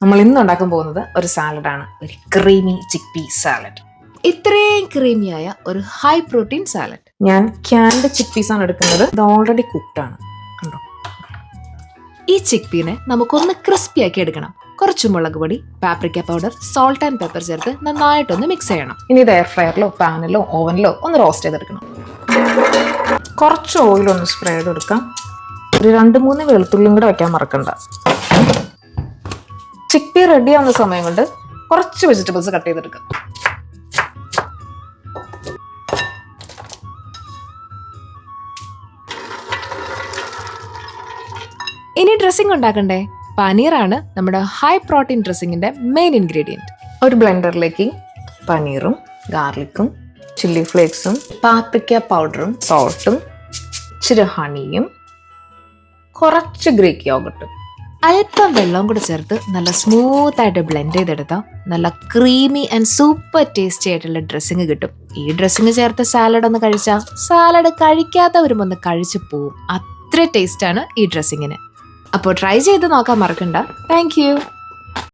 നമ്മൾ ഇന്ന് ഉണ്ടാക്കാൻ പോകുന്നത് ഒരു സാലഡാണ്, ഒരു ക്രീമി ചിക്പീ സാലഡ്. ഇത്രയും ക്രീമിയായ ഒരു ഹൈ പ്രോട്ടീൻ സാലഡ്. ഞാൻ ക്യാൻഡ് ചിക്പീസ് ആണ് എടുക്കുന്നത്. ഇത് ഓൾറെഡി കുക്ക്ഡ് ആണ്, കണ്ടോ. ഈ ചിക്പീനെ നമുക്കൊന്ന് ക്രിസ്പി ആക്കി എടുക്കണം. കുറച്ച് മുളക് പൊടി, paprika powder, salt and pepper ചേർത്ത് നന്നായിട്ടൊന്ന് മിക്സ് ചെയ്യണം. ഇനി ഇത് എയർ ഫ്രയറിലോ പാനിലോ ഓവനിലോ ഒന്ന് റോസ്റ്റ് ചെയ്തെടുക്കണം. കുറച്ച് ഓയിലൊന്ന് സ്പ്രേ ചെയ്തെടുക്കാം. ഒരു 2-3 വെളുത്തുള്ളിയും കൂടെ വെക്കാൻ മറക്കണ്ട. ചിക്പീ റെഡി ആവുന്ന സമയം കൊണ്ട് കുറച്ച് വെജിറ്റബിൾസ് കട്ട് ചെയ്തെടുക്കാം. ഇനി ഡ്രസ്സിംഗ് ഉണ്ടാക്കണ്ടേ? പനീറാണ് നമ്മുടെ ഹൈ പ്രോട്ടീൻ ഡ്രസ്സിങ്ങിന്റെ മെയിൻ ഇൻഗ്രീഡിയൻറ്റ്. ഒരു ബ്ലെൻഡറിലേക്ക് പനീറും ഗാർലിക്കും ചില്ലി ഫ്ലേക്സും പാപ്രിക്ക പൗഡറും സോൾട്ടും ഇച്ചിരി ഹണിയും കുറച്ച് ഗ്രീക്ക് യോഗട്ടും അല്പം വെള്ളവും കൂടെ ചേർത്ത് നല്ല സ്മൂത്ത് ആയിട്ട് ബ്ലെൻഡ് ചെയ്തെടുത്താൽ നല്ല ക്രീമി ആൻഡ് സൂപ്പർ ടേസ്റ്റി ആയിട്ടുള്ള ഡ്രസ്സിങ് കിട്ടും. ഈ ഡ്രസ്സിങ് ചേർത്ത് സാലഡ് ഒന്ന് കഴിച്ചാൽ സാലഡ് കഴിക്കാത്തവരും ഒന്ന് കഴിച്ചു പോവും. അത്ര ടേസ്റ്റാണ് ഈ ഡ്രസ്സിങ്ങിന്. അപ്പോൾ ട്രൈ ചെയ്ത് നോക്കാൻ മറക്കണ്ട. Thank you.